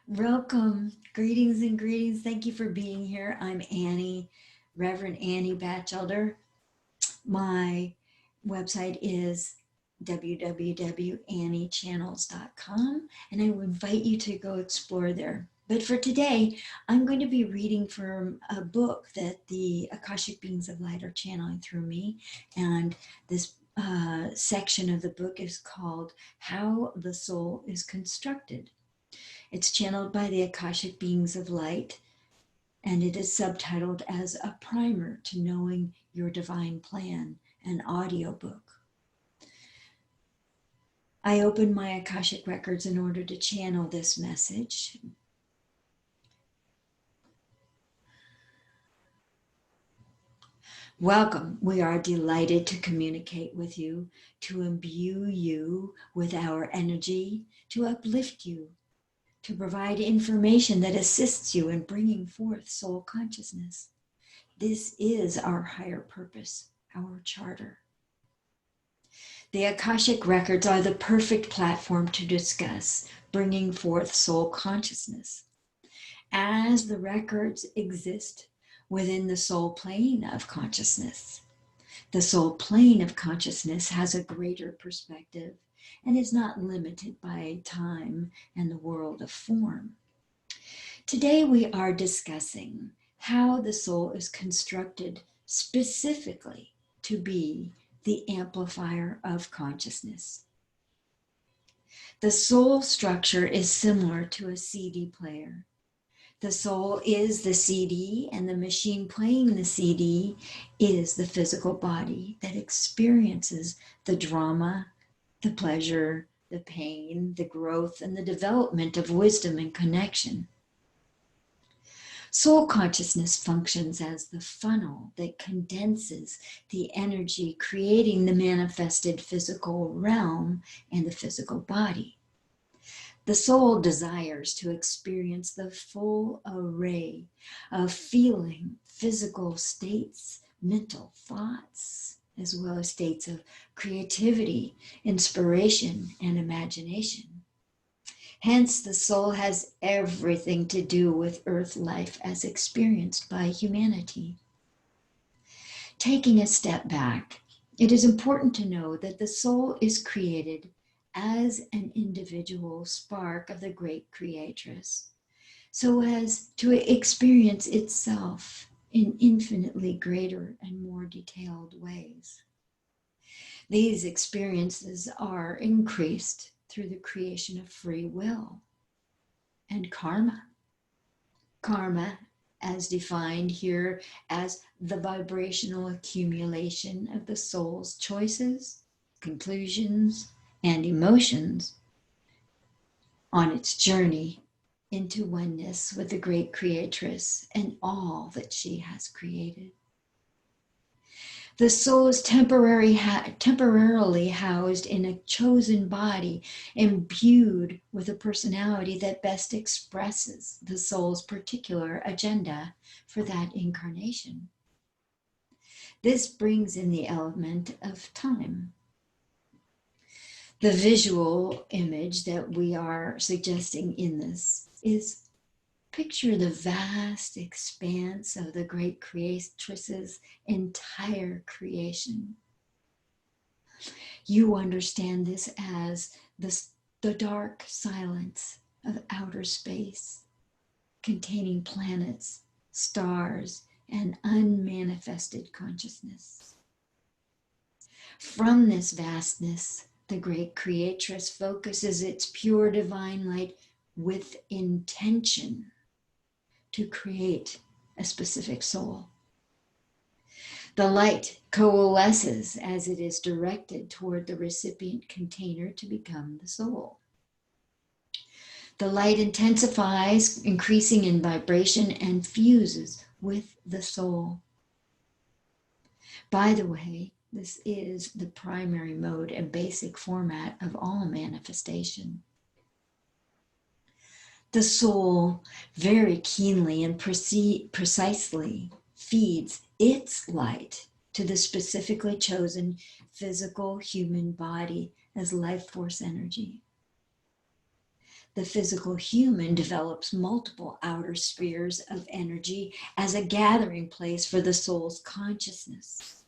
Welcome. Greetings and greetings. Thank you for being here. I'm Annie, Reverend Annie Bachelder. My website is www.anniechannels.com, and I would invite you to go explore there. But for today, I'm going to be reading from a book that the Akashic Beings of Light are channeling through me. And this section of the book is called How the Soul is Constructed. It's channeled by the Akashic Beings of Light, and it is subtitled as A Primer to Knowing Your Divine Plan, an audiobook. I opened my Akashic records in order to channel this message. Welcome. We are delighted to communicate with you, to imbue you with our energy, to uplift you, to provide information that assists you in bringing forth soul consciousness. This is our higher purpose, our charter. The Akashic records are the perfect platform to discuss bringing forth soul consciousness. As the records exist within the soul plane of consciousness, the soul plane of consciousness has a greater perspective and is not limited by time and the world of form. Today we are discussing how the soul is constructed specifically to be the amplifier of consciousness. The soul structure is similar to a CD player. The soul is the CD, and the machine playing the CD is the physical body that experiences the drama, the pleasure, the pain, the growth, and the development of wisdom and connection. Soul consciousness functions as the funnel that condenses the energy, creating the manifested physical realm and the physical body. The soul desires to experience the full array of feeling, physical states, mental thoughts, as well as states of creativity, inspiration, and imagination. Hence, the soul has everything to do with earth life as experienced by humanity. Taking a step back, it is important to know that the soul is created as an individual spark of the great creatress, so as to experience itself in infinitely greater and more detailed ways. These experiences are increased through the creation of free will and karma. Karma, as defined here as the vibrational accumulation of the soul's choices, conclusions, and emotions on its journey into oneness with the great creatress and all that she has created. The soul is temporarily housed in a chosen body, imbued with a personality that best expresses the soul's particular agenda for that incarnation. This brings in the element of time. The visual image that we are suggesting in this is picture the vast expanse of the great creatress's entire creation. You understand this as the dark silence of outer space, containing planets, stars, and unmanifested consciousness. From this vastness, the great creatress focuses its pure divine light with intention to create a specific soul. The light coalesces as it is directed toward the recipient container to become the soul. The light intensifies, increasing in vibration, and fuses with the soul. By the way, this is the primary mode and basic format of all manifestation. The soul very keenly and precisely feeds its light to the specifically chosen physical human body as life force energy. The physical human develops multiple outer spheres of energy as a gathering place for the soul's consciousness.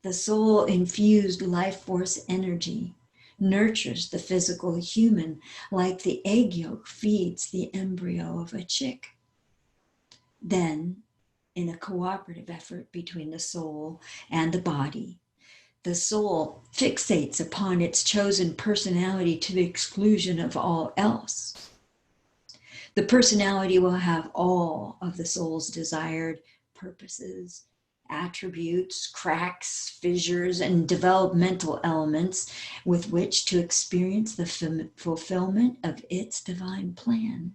The soul infused life force energy nurtures the physical human like the egg yolk feeds the embryo of a chick. Then, in a cooperative effort between the soul and the body, the soul fixates upon its chosen personality to the exclusion of all else. The personality will have all of the soul's desired purposes, attributes, cracks, fissures, and developmental elements with which to experience the fulfillment of its divine plan.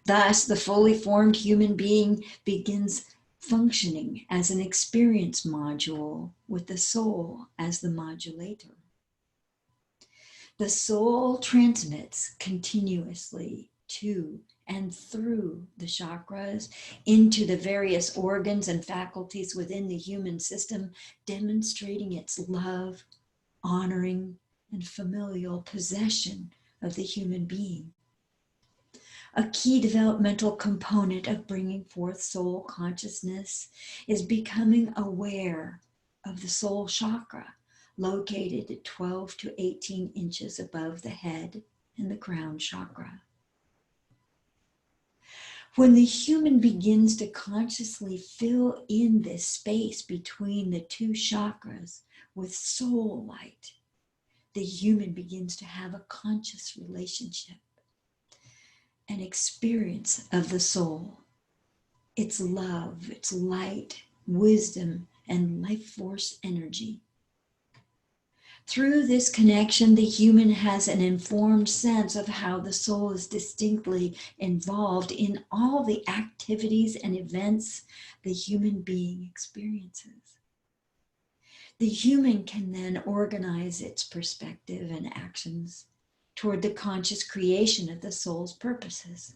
Thus, the fully formed human being begins functioning as an experience module with the soul as the modulator. The soul transmits continuously to and through the chakras into the various organs and faculties within the human system, demonstrating its love, honoring, and familial possession of the human being. A key developmental component of bringing forth soul consciousness is becoming aware of the soul chakra, located at 12 to 18 inches above the head and the crown chakra. When the human begins to consciously fill in this space between the two chakras with soul light, the human begins to have a conscious relationship, an experience of the soul, its love, its light, wisdom, and life force energy. Through this connection, the human has an informed sense of how the soul is distinctly involved in all the activities and events the human being experiences. The human can then organize its perspective and actions toward the conscious creation of the soul's purposes.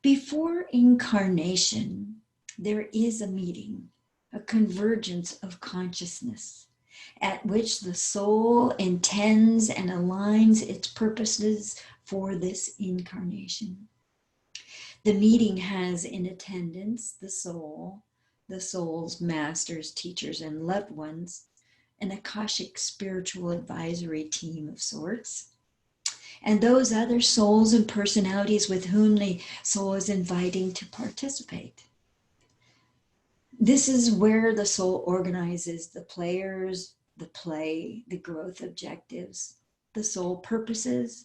Before incarnation, there is a meeting, a convergence of consciousness, at which the soul intends and aligns its purposes for this incarnation. The meeting has in attendance the soul's masters, teachers, and loved ones, an Akashic spiritual advisory team of sorts, and those other souls and personalities with whom the soul is inviting to participate. This is where the soul organizes the players, the play, the growth objectives, the soul purposes,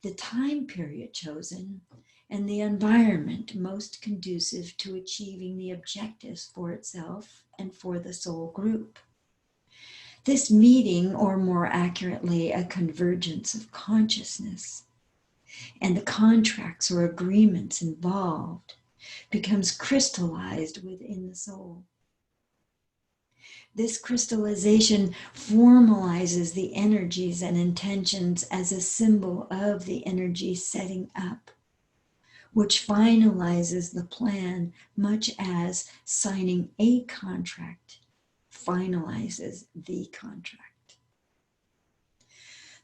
the time period chosen, and the environment most conducive to achieving the objectives for itself and for the soul group. This meeting, or more accurately, a convergence of consciousness, and the contracts or agreements involved, becomes crystallized within the soul. This crystallization formalizes the energies and intentions as a symbol of the energy setting up, which finalizes the plan, much as signing a contract finalizes the contract.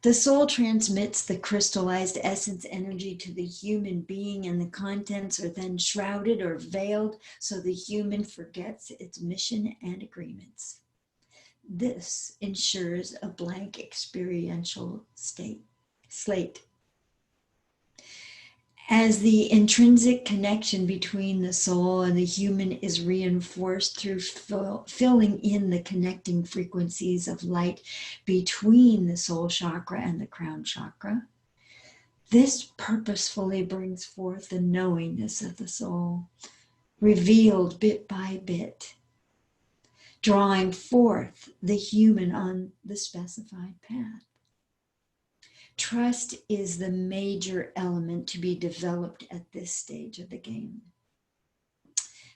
The soul transmits the crystallized essence energy to the human being, and the contents are then shrouded or veiled so the human forgets its mission and agreements. This ensures a blank experiential slate. As the intrinsic connection between the soul and the human is reinforced through filling in the connecting frequencies of light between the soul chakra and the crown chakra, this purposefully brings forth the knowingness of the soul, revealed bit by bit, drawing forth the human on the specified path. Trust is the major element to be developed at this stage of the game.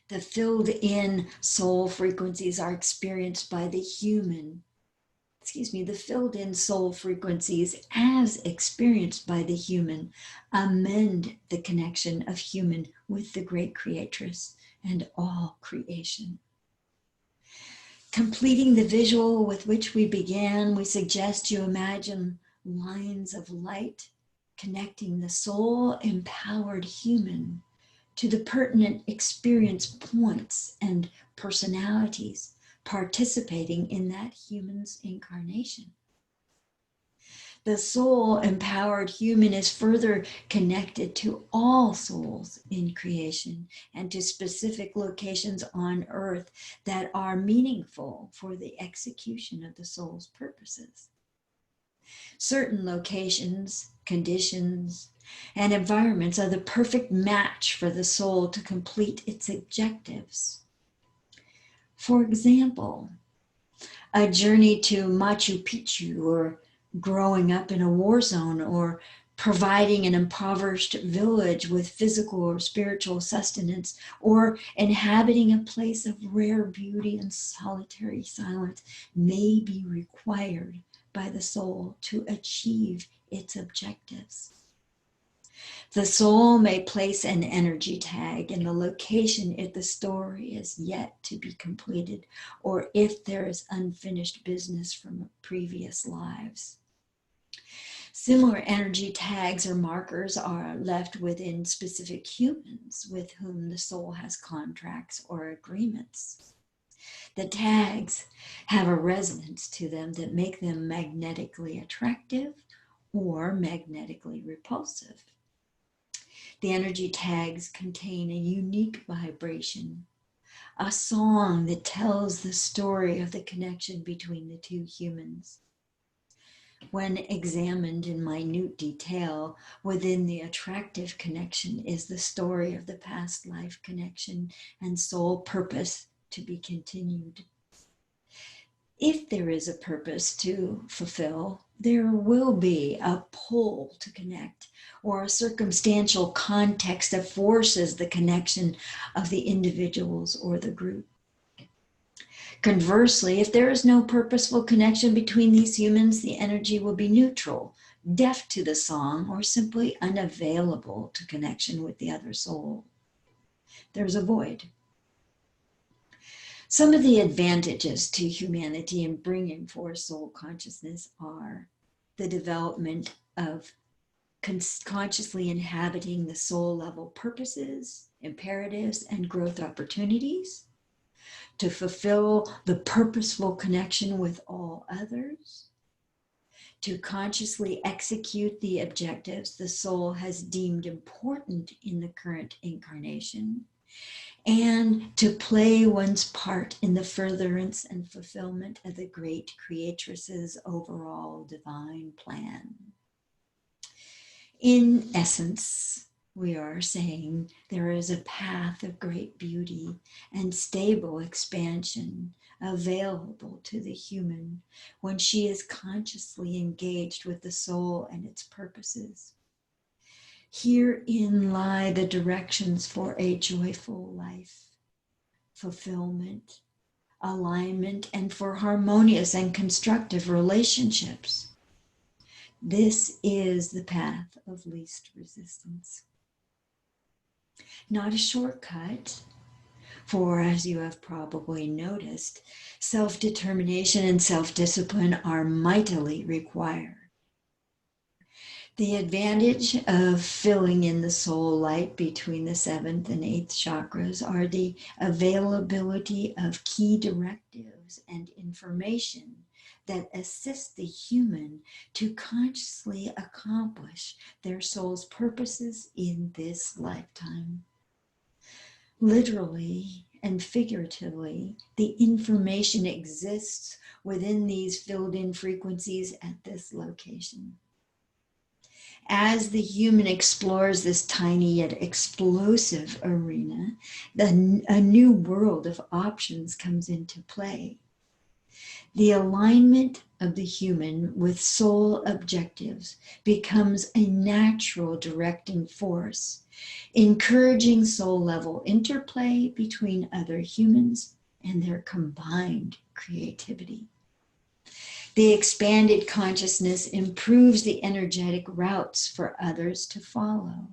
The filled in soul frequencies are experienced by the human. The filled in soul frequencies as experienced by the human amend the connection of human with the great creatress and all creation. Completing the visual with which we began, we suggest you imagine lines of light connecting the soul-empowered human to the pertinent experience points and personalities participating in that human's incarnation. The soul-empowered human is further connected to all souls in creation and to specific locations on earth that are meaningful for the execution of the soul's purposes. Certain locations, conditions, and environments are the perfect match for the soul to complete its objectives. For example, a journey to Machu Picchu, or growing up in a war zone, or providing an impoverished village with physical or spiritual sustenance, or inhabiting a place of rare beauty and solitary silence may be required by the soul to achieve its objectives. The soul may place an energy tag in the location if the story is yet to be completed, or if there is unfinished business from previous lives. Similar energy tags or markers are left within specific humans with whom the soul has contracts or agreements. The tags have a resonance to them that make them magnetically attractive or magnetically repulsive. The energy tags contain a unique vibration, a song that tells the story of the connection between the two humans. When examined in minute detail, within the attractive connection is the story of the past life connection and soul purpose to be continued. If there is a purpose to fulfill, there will be a pull to connect, or a circumstantial context that forces the connection of the individuals or the group. Conversely, if there is no purposeful connection between these humans, the energy will be neutral, deaf to the song, or simply unavailable to connection with the other soul. There's a void. Some of the advantages to humanity in bringing forth soul consciousness are the development of consciously inhabiting the soul level purposes, imperatives, and growth opportunities, to fulfill the purposeful connection with all others, to consciously execute the objectives the soul has deemed important in the current incarnation, and to play one's part in the furtherance and fulfillment of the great creatress's overall divine plan. In essence, we are saying there is a path of great beauty and stable expansion available to the human when she is consciously engaged with the soul and its purposes. Herein lie the directions for a joyful life, fulfillment, alignment, and for harmonious and constructive relationships. This is the path of least resistance. Not a shortcut, for as you have probably noticed, self-determination and self-discipline are mightily required. The advantage of filling in the soul light between the 7th and 8th chakras are the availability of key directives and information that assist the human to consciously accomplish their soul's purposes in this lifetime. Literally and figuratively, the information exists within these filled-in frequencies at this location. As the human explores this tiny yet explosive arena, a new world of options comes into play. The alignment of the human with soul objectives becomes a natural directing force, encouraging soul-level interplay between other humans and their combined creativity. The expanded consciousness improves the energetic routes for others to follow.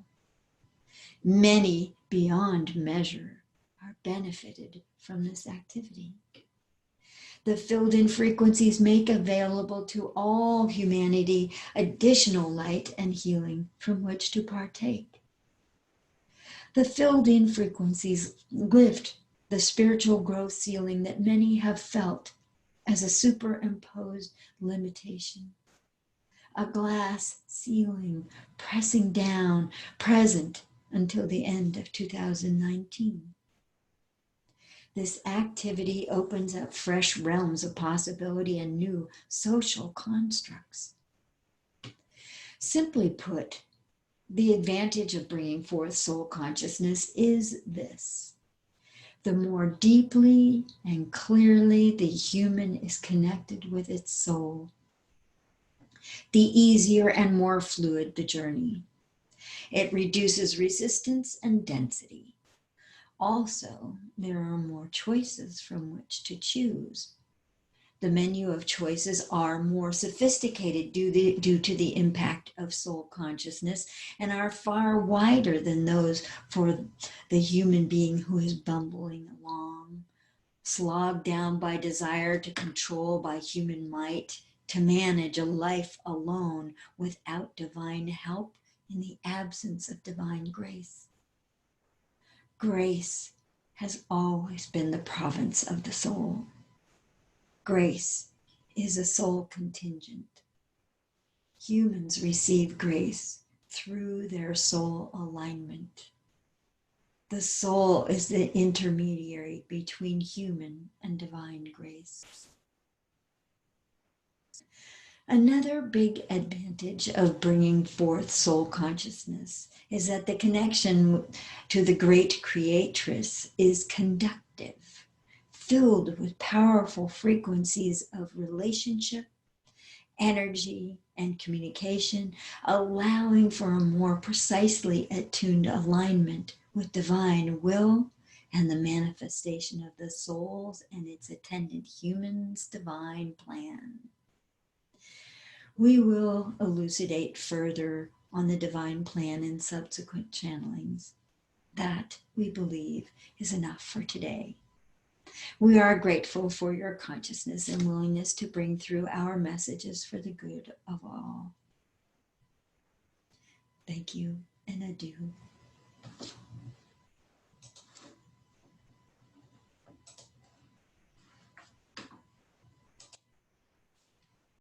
Many, beyond measure, are benefited from this activity. The filled-in frequencies make available to all humanity additional light and healing from which to partake. The filled-in frequencies lift the spiritual growth ceiling that many have felt as a superimposed limitation. A glass ceiling pressing down, present until the end of 2019. This activity opens up fresh realms of possibility and new social constructs. Simply put, the advantage of bringing forth soul consciousness is this. The more deeply and clearly the human is connected with its soul, the easier and more fluid the journey. It reduces resistance and density. Also, there are more choices from which to choose. The menu of choices are more sophisticated due to the impact of soul consciousness and are far wider than those for the human being who is bumbling along, slogged down by desire to control by human might, to manage a life alone without divine help in the absence of divine grace. Grace has always been the province of the soul. Grace is a soul contingent. Humans receive grace through their soul alignment. The soul is the intermediary between human and divine grace. Another big advantage of bringing forth soul consciousness is that the connection to the great creatress is conductive, filled with powerful frequencies of relationship, energy, and communication, allowing for a more precisely attuned alignment with divine will and the manifestation of the soul's and its attendant humans' divine plan. We will elucidate further on the divine plan in subsequent channelings. That, we believe, is enough for today. We are grateful for your consciousness and willingness to bring through our messages for the good of all. Thank you and adieu.